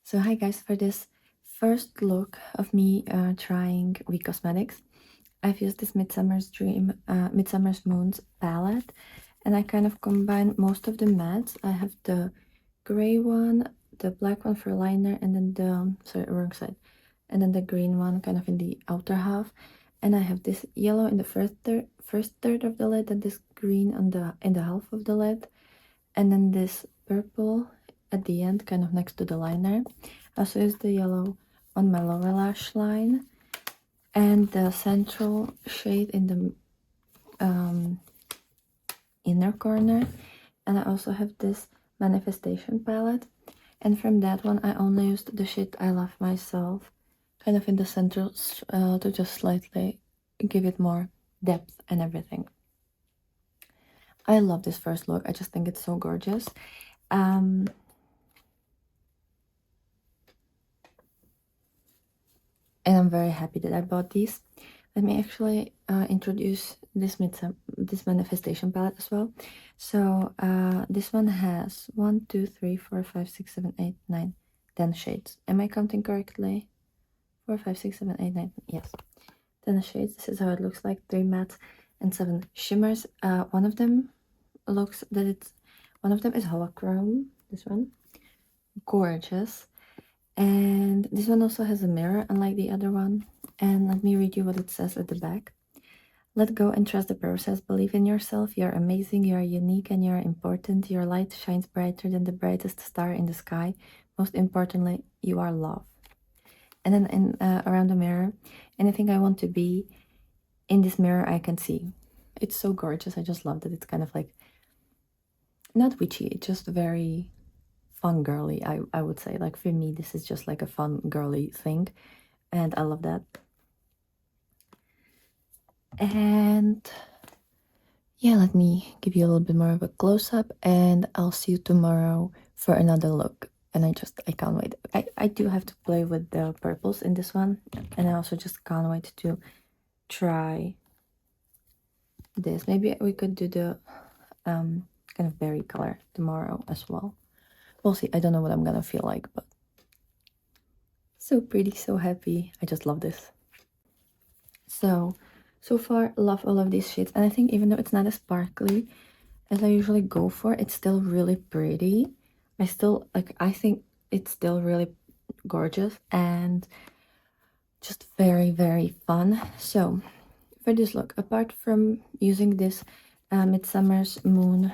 So hi guys, for this first look of me trying V Cosmetics, I've used this Midsummer's Moons palette, and I kind of combine most of the mattes. I have the gray one, the black one for liner, and then sorry, wrong side, and then the green one kind of in the outer half. And I have this yellow in the first third of the lid, and this green on in the half of the lid, and then this purple at the end, kind of next to the liner. I also use the yellow on my lower lash line, and the central shade in the inner corner. And I also have this manifestation palette, and from that one I only used the shade I Love Myself, kind of in the center, to just slightly give it more depth and everything. I love this first look. I just think it's so gorgeous. And I'm very happy that I bought these. Let me actually introduce this manifestation palette as well. So this one has 1, 2, 3, 4, 5, 6, 7, 8, 9, 10 shades. Am I counting correctly? 4, 5, 6, 7, 8, 9. Yes, 10 shades. This is how it looks like. 3 mattes and 7 shimmers. One of them is holochrome. This one, gorgeous. And this one also has a mirror, unlike the other one. And let me read you what it says at the back. Let go and trust the process. Believe in yourself. You're amazing, you're unique, and you're important. Your light shines brighter than the brightest star in the sky. Most importantly, you are love. And then around the mirror, anything I want to be, in this mirror I can see. It's so gorgeous. I just love that. It's kind of like, not witchy, it's just very fun girly, I would say. Like, for me, this is just like a fun girly thing, and I love that. And yeah, let me give you a little bit more of a close-up, and I'll see you tomorrow for another look. And I can't wait. I do have to play with the purples in this one, and I also just can't wait to try this. Maybe we could do the kind of berry color tomorrow as well. We'll see. I don't know what I'm gonna feel like, but so pretty, so happy. I just love this. So far, love all of these shades. And I think even though it's not as sparkly as I usually go for, it's still really pretty. I think it's still really gorgeous and just very, very fun. So for this look, apart from using this Midsummer's Moon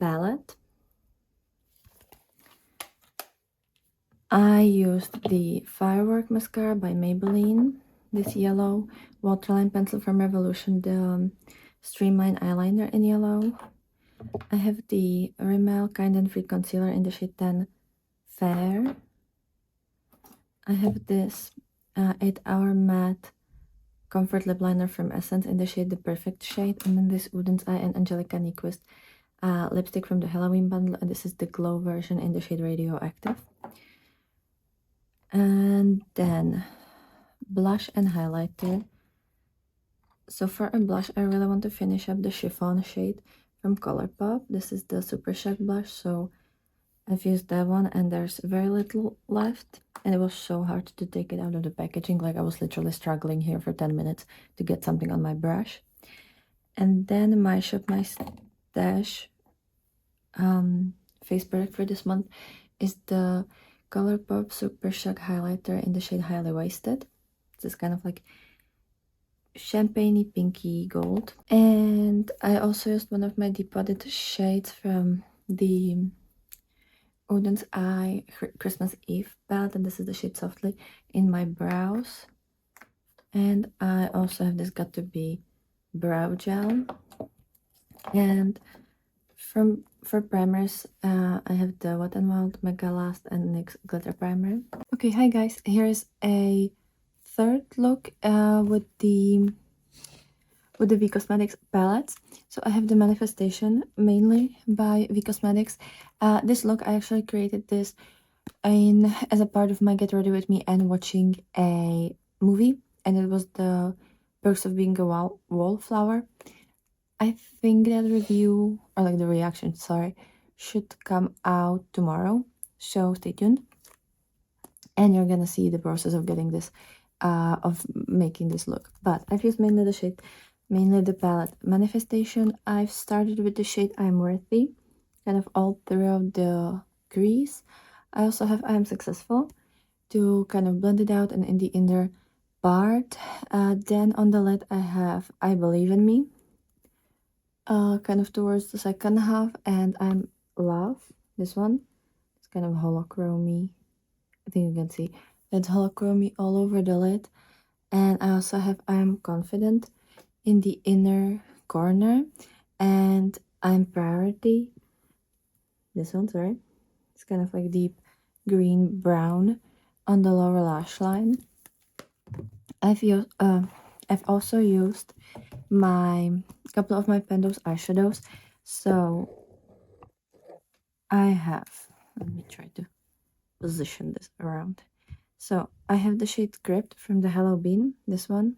palette, I used the Firework mascara by Maybelline, this yellow waterline pencil from Revolution, the streamline eyeliner in yellow. I have the Rimmel Kind and Free concealer in the shade 10 Fair. I have this 8-hour matte comfort lip liner from Essence in the shade The Perfect Shade, and then this Oden's Eye and Angelica Nyquist lipstick from the Halloween bundle, and this is the glow version in the shade Radioactive. And then blush and highlighter. So for a blush, I really want to finish up the chiffon shade from Colourpop. This is the Supershock blush, so I've used that one, and there's very little left, and it was so hard to take it out of the packaging. Like, I was literally struggling here for 10 minutes to get something on my brush. And then my Shop My Stash face product for this month is the Colourpop Super Shock highlighter in the shade Highly Wasted. This is kind of like champagne-y pinky gold. And I also used one of my depotted shades from the Oden's Eye Christmas Eve palette, and this is the shade Softly, in my brows. And I also have this Got To Be brow gel. And for primers, I have the Wet n Wild Megalast and NYX glitter primer. Okay, hi guys, here is a third look with the V Cosmetics palettes. So I have the Manifestation, mainly by V Cosmetics. This look, I actually created this as a part of my Get Ready With Me and watching a movie, and it was the Perks of Being a Wallflower. I think that review, or like the reaction, sorry, should come out tomorrow. so stay tuned. And you're gonna see the process of getting this, of making this look. But I've used mainly the shade, mainly the palette Manifestation. I've started with the shade I'm Worthy, kind of all throughout the crease. I also have I Am Successful to kind of blend it out and in the inner part. Then on the lid I have I Believe in Me, kind of towards the second half, and I'm Love, this one. It's kind of holochromy. I think you can see it's holochromy all over the lid. And I also have I'm Confident in the inner corner, and I'm Priority, this one, sorry. It's kind of like deep green brown on the lower lash line. I've also used my couple of my Pendos eyeshadows. So I have, let me try to position this around. So I have the shade Crypt from the Hello Bean, this one.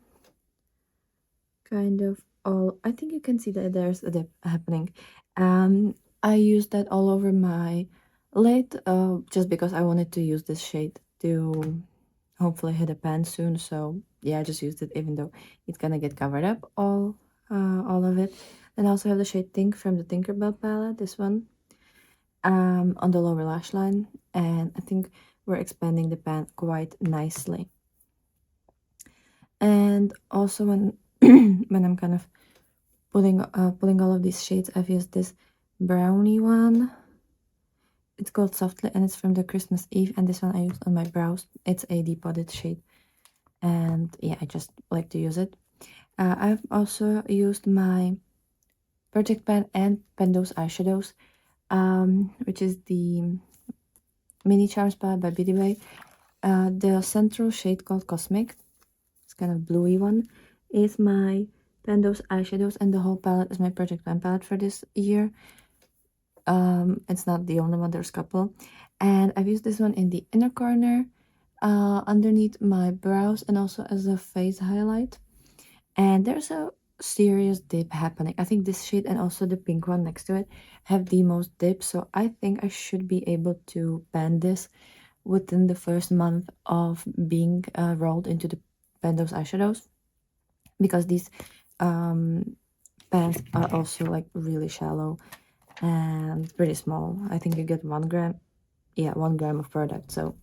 Kind of all, I think you can see that there's a dip happening. I used that all over my lid, just because I wanted to use this shade to hopefully hit a pan soon. So yeah, I just used it, even though it's gonna get covered up all of it. And I also have the shade Think from the Tinkerbell palette, this one, on the lower lash line, and I think we're expanding the pan quite nicely. And also when when I'm kind of pulling all of these shades, I've used this brownie one. It's called Softly and it's from the Christmas Eve, and this one I used on my brows. It's a depotted shade, and yeah, I just like to use it. I've also used my Project Pan and Pendos eyeshadows, which is the Mini Charms palette by Beauty Bay. The central shade called Cosmic, it's kind of bluey one, is my Pendos eyeshadows, and the whole palette is my Project Pan palette for this year. It's not the only one, there's a couple. And I've used this one in the inner corner, underneath my brows, and also as a face highlight. And there's a serious dip happening. I think this shade and also the pink one next to it have the most dip, so I think I should be able to pan this within the first month of being rolled into the Pendos eyeshadows, because these pans are also like really shallow and pretty small. I think you get 1 gram, yeah, 1 gram of product, so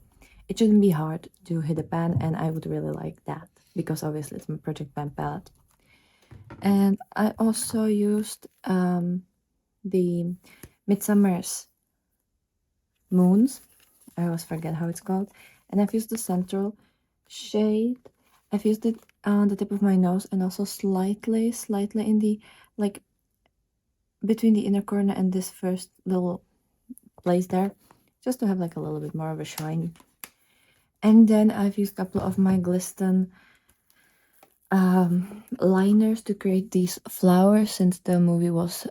it shouldn't be hard to hit a pan, and I would really like that because obviously it's my Project Pan palette. And I also used the Midsummer's Moons. I always forget how it's called. And I've used the central shade. I've used it on the tip of my nose and also slightly in the, like, between the inner corner and this first little place there, just to have like a little bit more of a shine. And then I've used a couple of my Glisten liners to create these flowers, since the movie was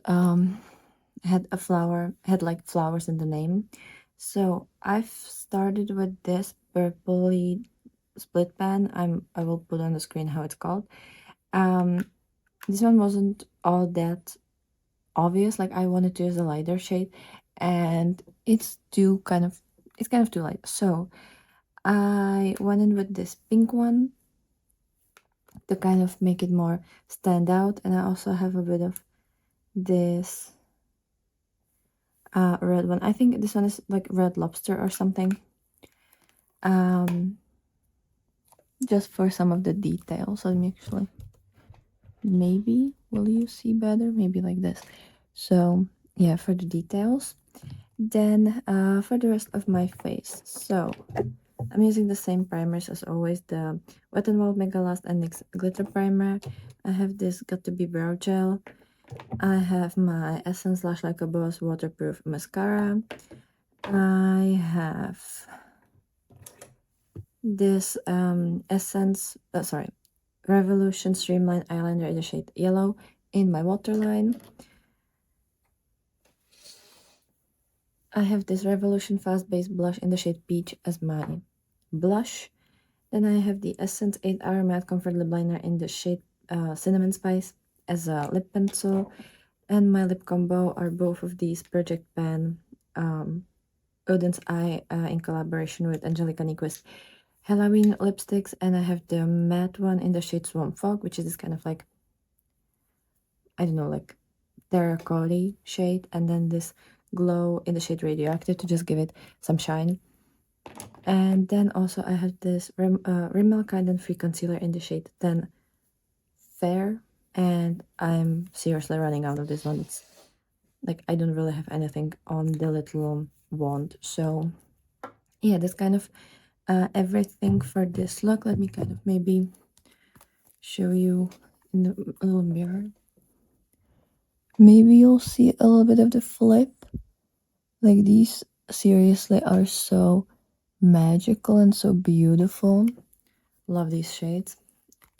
had like flowers in the name. So I've started with this purpley split pan. I will put on the screen how it's called. This one wasn't all that obvious, like I wanted to use a lighter shade, and it's kind of too light, so I went in with this pink one to kind of make it more stand out. And I also have a bit of this red one. I think this one is like Red Lobster or something, just for some of the details. Let me actually, maybe will you see better, maybe like this. So yeah, for the details. Then for the rest of my face, so I'm using the same primers as always, the Wet n Wild Megalast and NYX glitter primer. I have this Got to Be brow gel. I have my Essence Lash Like a Boss waterproof mascara. I have this Essence, Revolution Streamline eyeliner in the shade Yellow in my waterline. I have this Revolution Fast Base blush in the shade Peach as my blush. Then I have the Essence 8 Hour Matte Comfort Lip Liner in the shade Cinnamon Spice as a lip pencil. And my lip combo are both of these Project Pan Oden's Eye in collaboration with Angelica Halloween lipsticks, and I have the matte one in the shade Swamp Fog, which is this kind of like, I don't know, like terracotta shade, and then this glow in the shade Radioactive to just give it some shine. And then also I have this Rimmel Kind and Free Concealer in the shade 10 Fair, and I'm seriously running out of this one. It's like I don't really have anything on the little wand, so yeah, that's kind of everything for this look. Let me kind of maybe show you in the little mirror. Maybe you'll see a little bit of the flip. Like these seriously are so magical and so beautiful. Love these shades.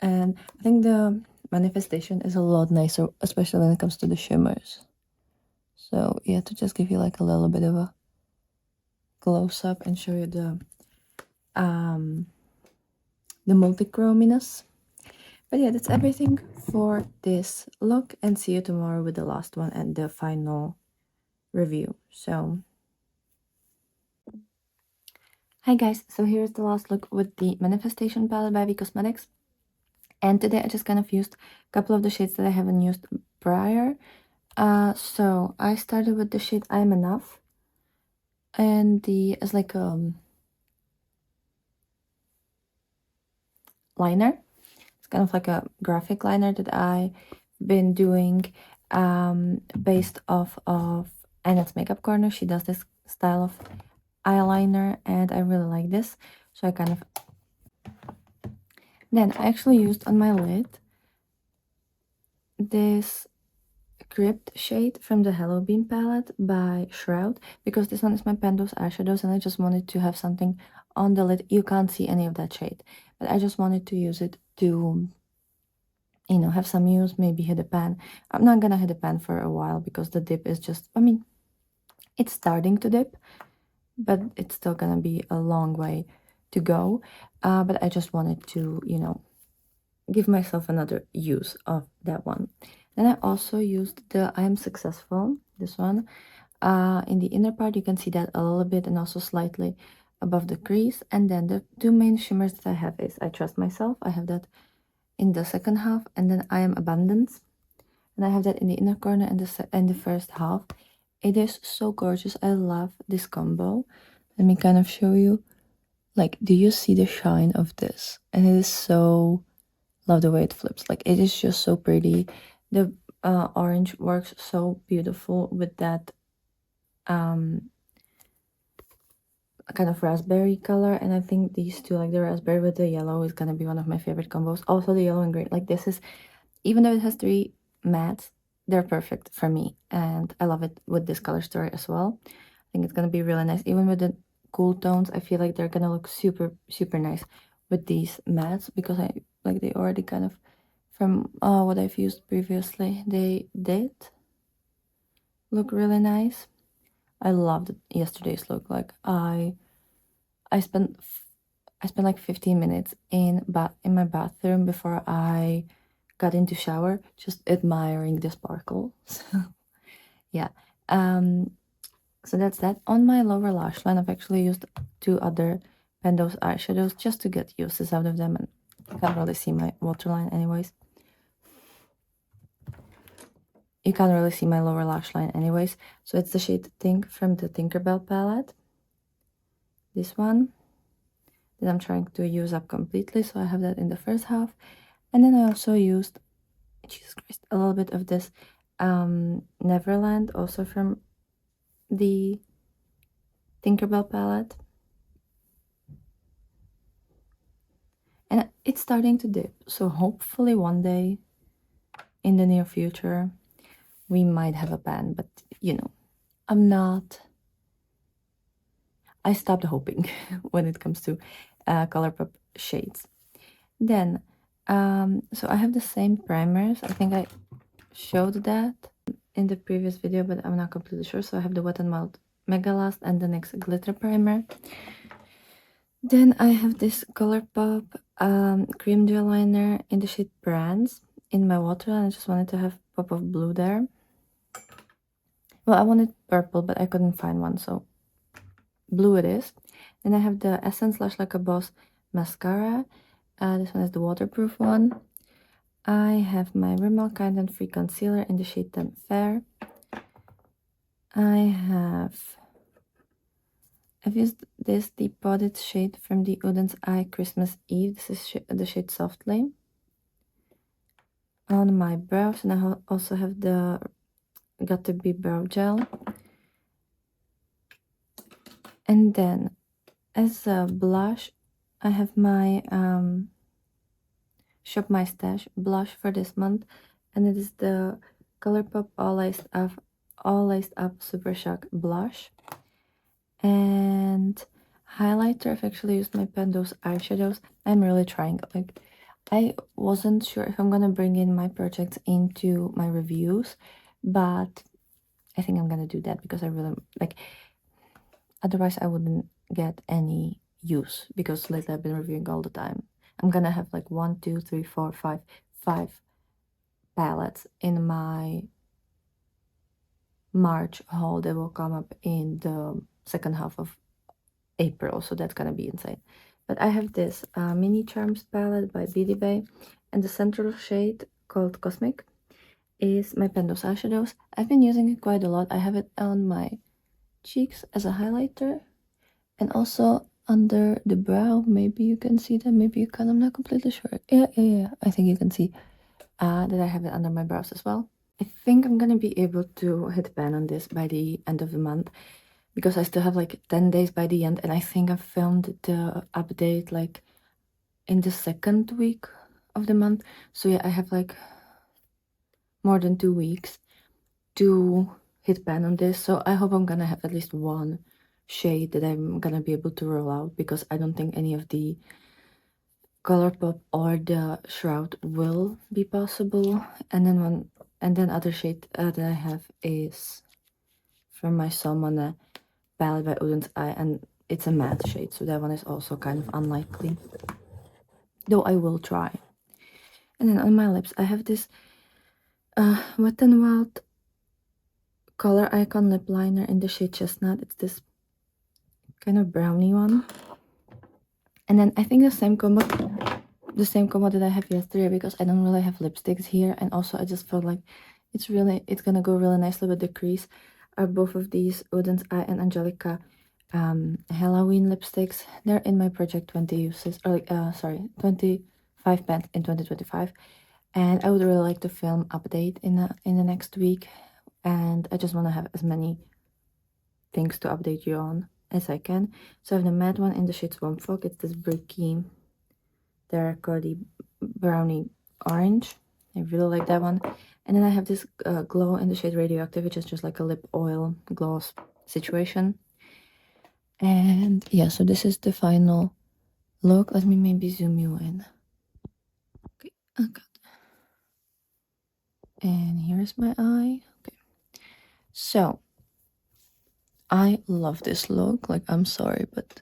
And I think the manifestation is a lot nicer, especially when it comes to the shimmers. So yeah, to just give you like a little bit of a close up and show you the multi-chrominess. But yeah, that's everything for this look, and see you tomorrow with the last one and the final review. So hi guys, so here's the last look with the Manifestation palette by V Cosmetics. And today I just kind of used a couple of the shades that I haven't used prior. So I started with the shade I'm Enough, and it's like liner. It's kind of like a graphic liner that I've been doing based off of Annette's Makeup Corner. She does this style of eyeliner, and I really like this, so I kind of then I actually used on my lid this Crypt shade from the Hello Beam palette by Shroud, because this one is my Pendos eyeshadows, and I just wanted to have something on the lid. You can't see any of that shade, but I just wanted to use it to, you know, have some use, maybe hit a pan. I'm not gonna hit a pan for a while because the dip is just, I mean, it's starting to dip, but it's still gonna be a long way to go. But I just wanted to, you know, give myself another use of that one. Then I also used the I Am Successful, this one. In the inner part, you can see that a little bit, and also slightly above the crease. And then the two main shimmers that I have is I Trust Myself. I have that in the second half, and then I Am Abundance, and I have that in the inner corner and the first half. It is so gorgeous. I love this combo. Let me kind of show you. Like, do you see the shine of this? And it is so, love the way it flips. Like, it is just so pretty. The orange works so beautiful with that kind of raspberry color, and I think these two, like the raspberry with the yellow, is gonna be one of my favorite combos. Also the yellow and green, like this is, even though it has 3 mattes, they're perfect for me, and I love it with this color story as well. I think it's gonna be really nice. Even with the cool tones, I feel like they're gonna look super nice with these mattes, because I like they already kind of, from what I've used previously, they did look really nice. I loved yesterday's look. Like I spent like 15 minutes in my bathroom before I got into shower, just admiring the sparkle. So yeah, so that's that. On my lower lash line, I've actually used 2 other Pendos eyeshadows just to get uses out of them, and you can't really see my waterline anyways. You can't really see my lower lash line anyways. So it's the shade Think from the Tinkerbell palette. This one that I'm trying to use up completely. So I have that in the first half. And then I also used, Jesus Christ, a little bit of this Neverland, also from the Tinkerbell palette. And it's starting to dip. So hopefully one day in the near future, we might have a pan. But, you know, I stopped hoping when it comes to Colourpop shades. Then, so I have the same primers. I think I showed that in the previous video, but I'm not completely sure. So I have the Wet n Wild Megalast and the NYX Glitter Primer. Then I have this Colourpop cream gel liner in the shade Brands in my waterline. I just wanted to have a pop of blue there. Well, I wanted purple, but I couldn't find one, so blue it is. Then I have the Essence Lush Like a Boss mascara. This one is the waterproof one. I have my Rimmel Kind and Free Concealer in the shade 10 Fair. I've used this deep potted shade from the Oden's Eye Christmas Eve. This is the shade Softly on my brows, and I also have the Got to Be brow gel. And then as a blush, I have my Shop My Stash blush for this month, and it is the Colourpop All Laced Up Super Shock blush. And highlighter, I've actually used my Pendo's eyeshadows. I'm really trying, like, I wasn't sure if I'm gonna bring in my projects into my reviews, but I think I'm gonna do that because I really like, otherwise I wouldn't get any use, because lately I've been reviewing all the time. I'm gonna have like 1, 2, 3, 4, 5 palettes in my March haul that will come up in the second half of April, so that's gonna be insane. But I have this mini charms palette by Beauty Bay, and the central shade called Cosmic is my Pendo's eyeshadows. I've been using it quite a lot. I have it on my cheeks as a highlighter, and also under the brow. Maybe you can see that, maybe you can, I'm not completely sure. Yeah, I think you can see that I have it under my brows as well. I think I'm gonna be able to hit ban on this by the end of the month, because I still have like 10 days by the end, and I think I filmed the update like in the second week of the month. So yeah, I have like more than 2 weeks to hit ban on this. So I hope I'm gonna have at least one shade that I'm gonna be able to roll out, because I don't think any of the Colourpop or the Shroud will be possible. And then other shade that I have is from my Salmone palette by Oden's Eye, and it's a matte shade, so that one is also kind of unlikely, though I will try. And then on my lips I have this Wet n Wild Color Icon lip liner in the shade Chestnut. It's this kind of brownie one. And then I think the same combo that I have yesterday, because I don't really have lipsticks here, and also I just felt like it's gonna go really nicely with the crease, are both of these Oden's Eye and Angelica Halloween lipsticks. They're in my project 20 uses, or like 25 pens in 2025, and I would really like to film update in the next week, and I just want to have as many things to update you on as I can. So I have the matte one in the shade Swamp Fog. It's this bricky terracotta brownie orange. I really like that one. And then I have this glow in the shade Radioactive, which is just like a lip oil gloss situation. And yeah, so this is the final look. Let me maybe zoom you in. Okay, and here's my eye. Okay, so I love this look. Like, I'm sorry, but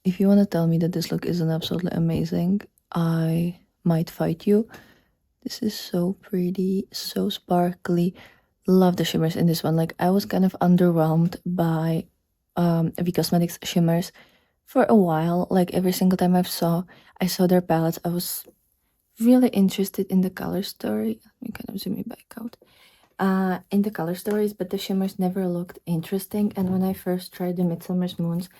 if you want to tell me that this look isn't absolutely amazing, I might fight you. This is so pretty, so sparkly. Love the shimmers in this one. Like, I was kind of underwhelmed by V Cosmetics shimmers for a while. Like, every single time I saw their palettes, I was really interested in the color story. Let me kind of zoom it back out. In the color stories, but the shimmers never looked interesting. And when I first tried the Midsummer's Moons,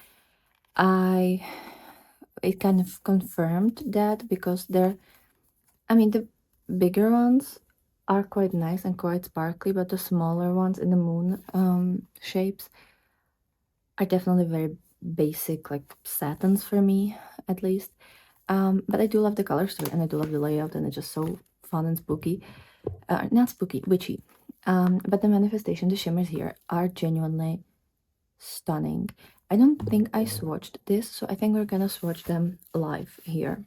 it kind of confirmed that, because the bigger ones are quite nice and quite sparkly, but the smaller ones in the moon shapes are definitely very basic, like satins for me, at least. But I do love the color story, and I do love the layout, and it's just so fun and spooky. Not spooky, witchy. But the manifestation, the shimmers here are genuinely stunning. I don't think I swatched this, so I think we're gonna swatch them live here.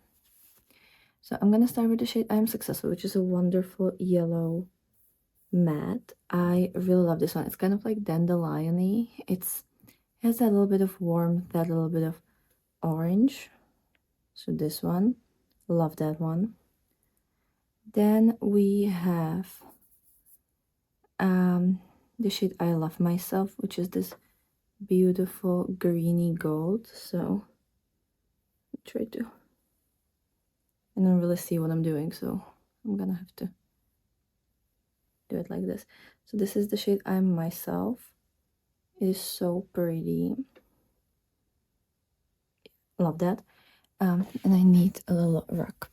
So I'm gonna start with the shade I Am Successful, which is a wonderful yellow matte. I really love this one. It's kind of like dandelion-y. It has that little bit of warmth, that little bit of orange. So this one, love that one. Then we have the shade I Love Myself, which is this beautiful greeny gold. So try to, I don't really see what I'm doing, so I'm gonna have to do it like this. So this is the shade I'm Myself. It is so pretty. Love that. And I need a little rock.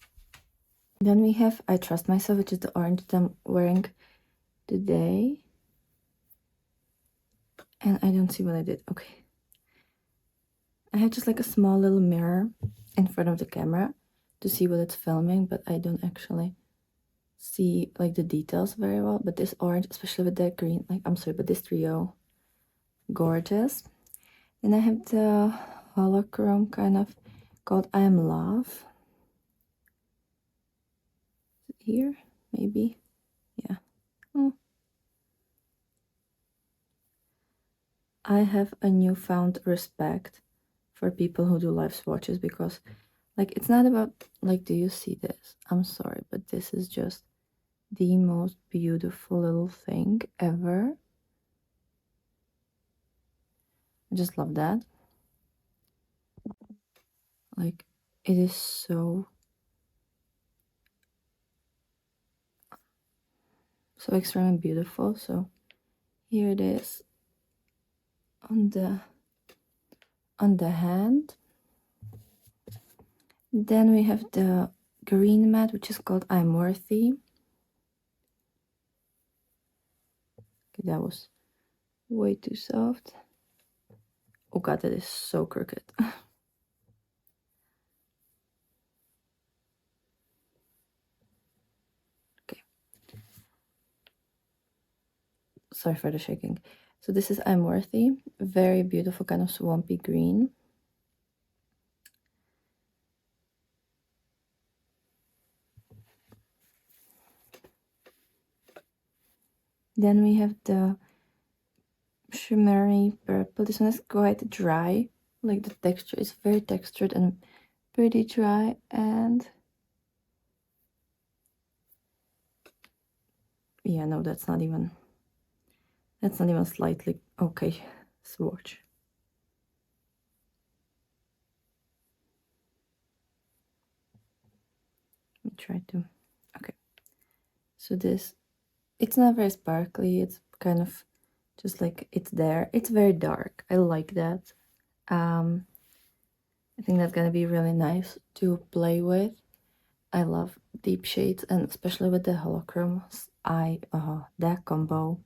Then we have I Trust Myself, which is the orange that I'm wearing today. And I don't see what I did. Okay. I have just like a small little mirror in front of the camera to see what it's filming, but I don't actually see like the details very well. But this orange, especially with that green, like I'm sorry, but this trio, gorgeous. Then I have the holochrome kind of called I Am Love. Here, maybe. Yeah. Oh. I have a newfound respect for people who do live swatches because like it's not about like, do you see this? I'm sorry, but this is just the most beautiful little thing ever. I just love that. Like it is so extremely beautiful. So here it is on the hand. Then we have the green matte, which is called I'm Worthy. Okay, that was way too soft. Oh god, that is so crooked. Okay. Sorry for the shaking. So this is I'm Worthy. Very beautiful, kind of swampy green. Then we have the shimmery purple. This one is quite dry. Like the texture is very textured and pretty dry, and yeah, no, that's not even slightly okay swatch. Let me try to, okay. So this, it's not very sparkly, it's kind of just like it's there. It's very dark. I like that. I think that's gonna be really nice to play with. I love deep shades, and especially with the holochromes, that combo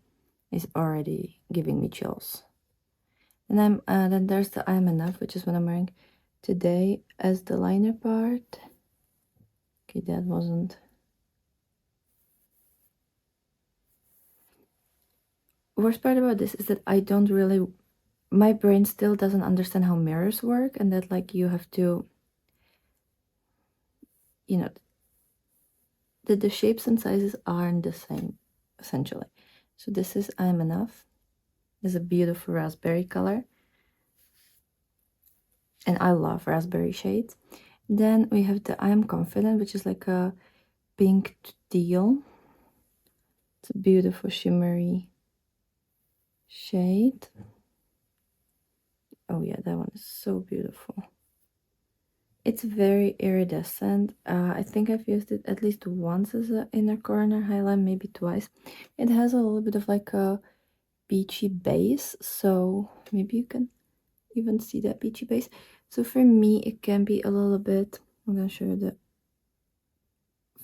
is already giving me chills. And then there's the I'm Enough, which is what I'm wearing today as the liner part. Okay, that wasn't. Worst part about this is that I don't really, my brain still doesn't understand how mirrors work, and that like you have to, you know, that the shapes and sizes aren't the same, essentially. So this is I'm Enough. It's a beautiful raspberry color. And I love raspberry shades. Then we have the I'm Confident, which is like a pink teal. It's a beautiful shimmery shade. Oh yeah, that one is so beautiful. It's very iridescent. I think I've used it at least once as an inner corner highlight, maybe twice. It has a little bit of like a beachy base, so maybe you can even see that beachy base. So for me, it can be a little bit, I'm gonna show you the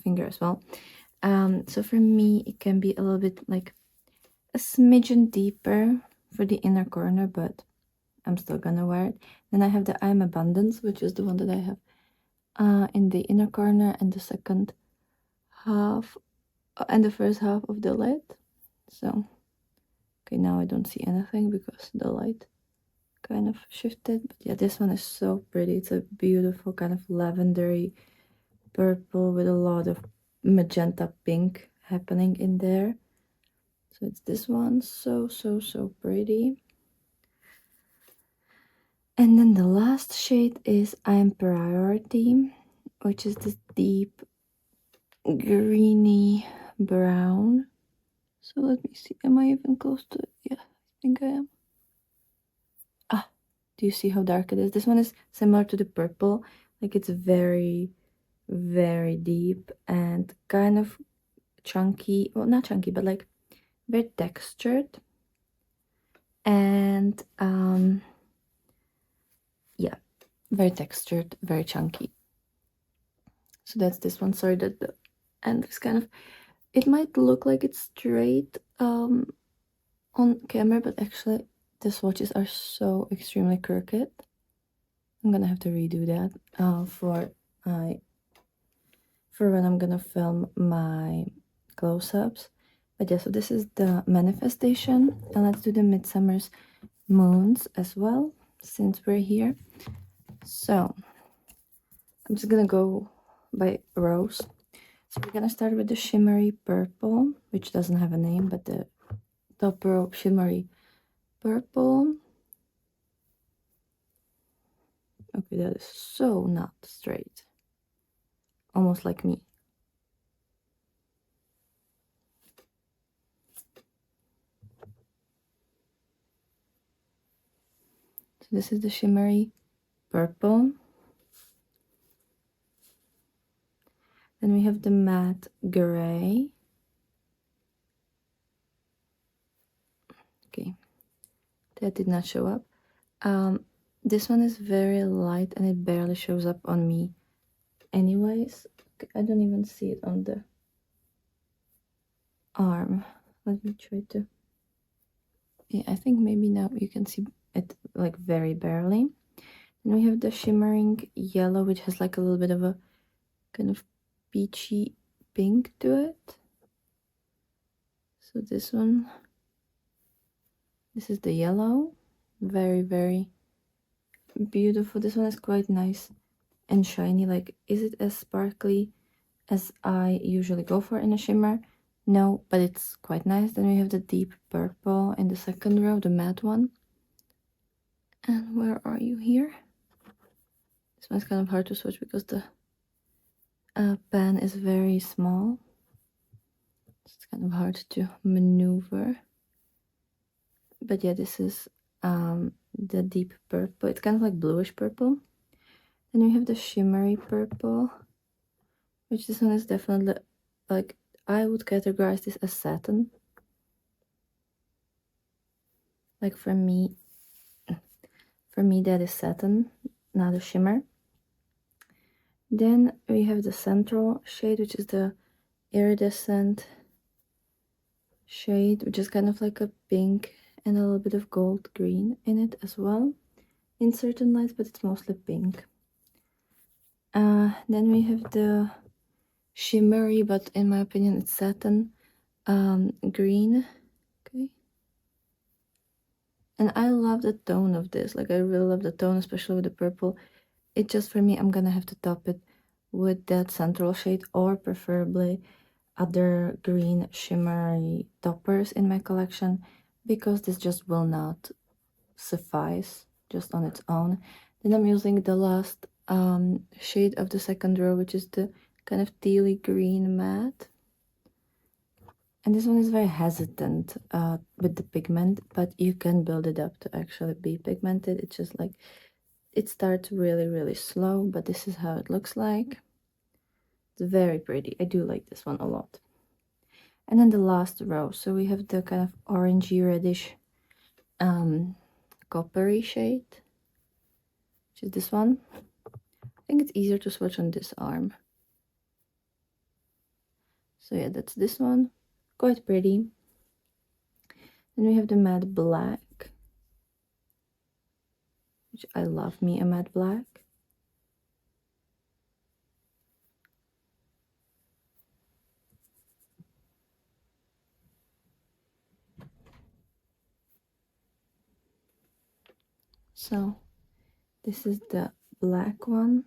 finger as well. So for me, it can be a little bit like a smidgen deeper for the inner corner, but I'm still gonna wear it. Then I have the I'm Abundance, which is the one that I have in the inner corner and the second half and the first half of the lid. So okay, now I don't see anything because the light kind of shifted, but yeah, this one is so pretty. It's a beautiful kind of lavendery purple with a lot of magenta pink happening in there. So it's this one, so pretty. And then the last shade is I'm Priority, which is this deep greeny brown. So let me see, am I even close to it? Yeah, I think I am. Do you see how dark it is? This one is similar to the purple. Like it's very, very deep and kind of chunky. Well, not chunky, but like very textured. And yeah, very textured, very chunky. So that's this one. Sorry that the end is kind of, it might look like it's straight on camera, but actually the swatches are so extremely crooked. I'm gonna have to redo that for when I'm gonna film my close-ups. But yeah, so this is the manifestation, and let's do the midsummer's moons as well since we're here. So I'm just gonna go by rows. So we're gonna start with the shimmery purple, which doesn't have a name, but the top row shimmery purple. Okay, that is so not straight. Almost like me. So this is the shimmery purple. Then we have the matte gray. Okay, that did not show up. This one is very light and it barely shows up on me anyways. I don't even see it on the arm. Let me try to, yeah, I think maybe now you can see it like very barely. And we have the shimmering yellow, which has like a little bit of a kind of peachy pink to it. So this one, this is the yellow, very, very beautiful. This one is quite nice and shiny. Like, is it as sparkly as I usually go for in a shimmer? No, but it's quite nice. Then we have the deep purple in the second row, the matte one. And where are you here? This one's kind of hard to swatch because the pan is very small. It's kind of hard to maneuver. But yeah, this is the deep purple. It's kind of like bluish purple. Then we have the shimmery purple, which this one is definitely like, I would categorize this as satin. Like for me that is satin, not a shimmer. Then we have the central shade, which is the iridescent shade, which is kind of like a pink and a little bit of gold green in it as well in certain lights, but it's mostly pink. Then we have the shimmery, but in my opinion it's satin green. Okay, and I love the tone of this. Like I really love the tone, especially with the purple. It just, for me, I'm gonna have to top it with that central shade, or preferably other green shimmery toppers in my collection, because this just will not suffice just on its own. Then I'm using the last shade of the second row, which is the kind of tealy green matte. And this one is very hesitant with the pigment, but you can build it up to actually be pigmented. It's just like, it starts really, really slow, but this is how it looks like. It's very pretty. I do like this one a lot. And then the last row, so we have the kind of orangey reddish coppery shade, which is this one. I think it's easier to swatch on this arm. So yeah, that's this one. Quite pretty. Then we have the matte black, which I love me a matte black. So this is the black one.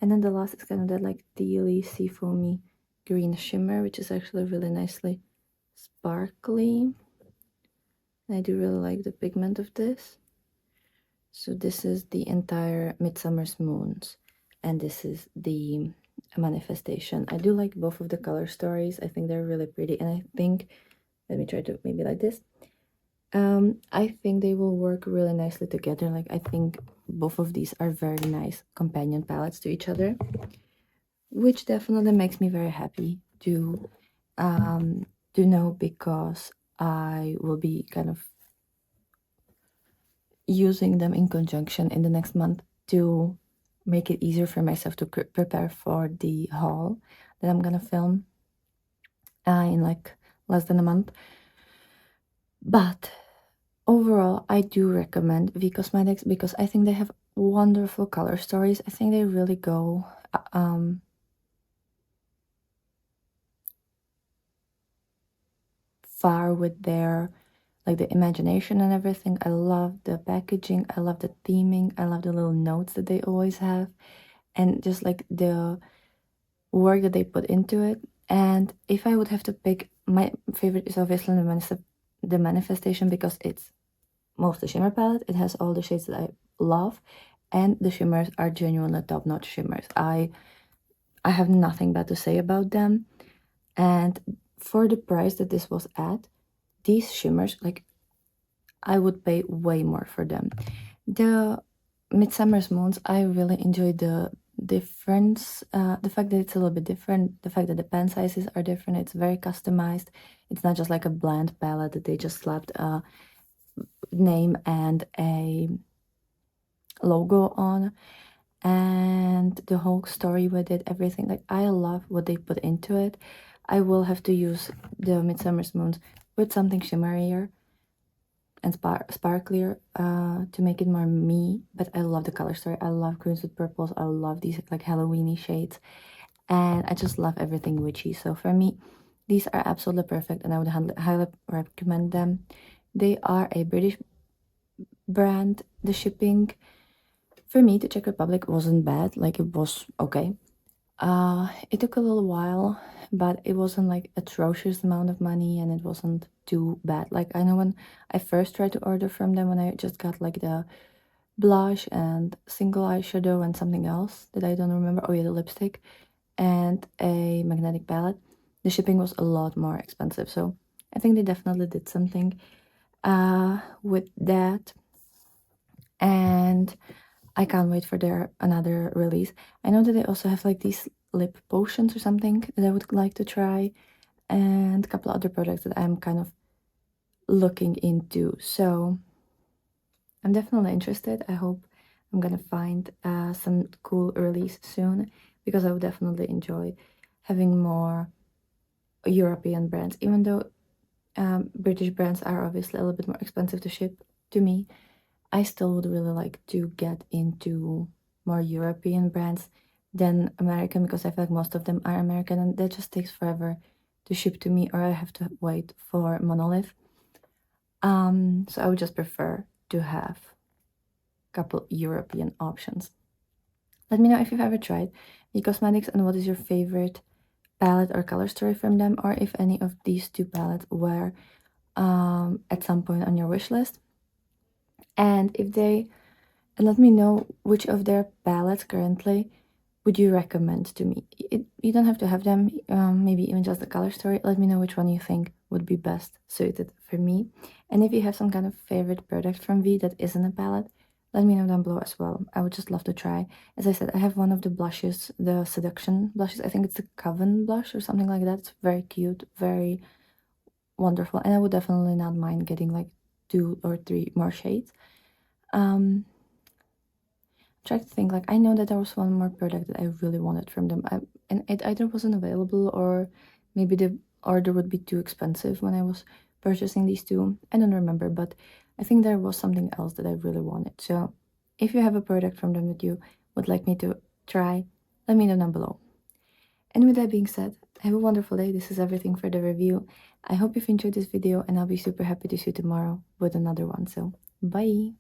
And then the last is kind of that like tealy, seafoamy green shimmer, which is actually really nicely sparkly. And I do really like the pigment of this. So this is the entire Midsummer's Moons, and this is the manifestation. I do like both of the color stories. I think they're really pretty, and I think, let me try to maybe like this. I think they will work really nicely together. Like, I think both of these are very nice companion palettes to each other, which definitely makes me very happy to know, because I will be kind of using them in conjunction in the next month to make it easier for myself to prepare for the haul that I'm gonna film in like less than a month. But overall, I do recommend V Cosmetics because I think they have wonderful color stories. I think they really go far with their like the imagination and everything. I love the packaging, I love the theming, I love the little notes that they always have, and just like the work that they put into it. And if I would have to pick, my favorite is obviously the manifestation, because it's mostly shimmer palette. It has all the shades that I love, and the shimmers are genuinely top-notch shimmers. I have nothing bad to say about them. And for the price that this was at, these shimmers, like, I would pay way more for them. The Midsummer's Moons, I really enjoy the difference, the fact that it's a little bit different, the fact that the pen sizes are different, it's very customized. It's not just like a bland palette that they just slapped a name and a logo on, and the whole story with it, everything. Like, I love what they put into it. I will have to use the Midsummer's Moons with something shimmerier and sparklier to make it more me, but I love the color story. I love greens with purples. I love these like Halloweeny shades, and I just love everything witchy. So for me, these are absolutely perfect, and I would highly recommend them. They are a British brand. The shipping for me to Czech Republic wasn't bad. Like, it was okay. It took a little while, but it wasn't like atrocious amount of money, and it wasn't too bad. Like, I know when I first tried to order from them, when I just got like the blush and single eyeshadow and something else that I don't remember. Oh yeah, the lipstick and a magnetic palette. The shipping was a lot more expensive, so I think they definitely did something with that. And I can't wait for their another release. I know that they also have like these lip potions or something that I would like to try, and a couple other products that I'm kind of looking into. So I'm definitely interested. I hope I'm gonna find some cool release soon, because I would definitely enjoy having more European brands, even though British brands are obviously a little bit more expensive to ship to me. I still would really like to get into more European brands than American, because I feel like most of them are American, and that just takes forever to ship to me, or I have to wait for Monolith. So I would just prefer to have a couple European options. Let me know if you've ever tried the cosmetics and what is your favorite palette or color story from them, or if any of these two palettes were at some point on your wish list. And if they, and let me know which of their palettes currently would you recommend to me. You don't have to have them, maybe even just the color story. Let me know which one you think would be best suited for me. And if you have some kind of favorite product from V that isn't a palette, let me know down below as well. I would just love to try. As I said, I have one of the blushes, the Seduction blushes. I think it's the Coven blush or something like that. It's very cute, very wonderful, and I would definitely not mind getting like 2 or 3 more shades. Try to think, like, I know that there was one more product that I really wanted from them, and it either wasn't available, or maybe the order would be too expensive when I was purchasing these two. I don't remember, but I think there was something else that I really wanted. So if you have a product from them that you would like me to try, let me know down below. And with that being said, have a wonderful day. This is everything for the review. I hope you've enjoyed this video, and I'll be super happy to see you tomorrow with another one. So bye!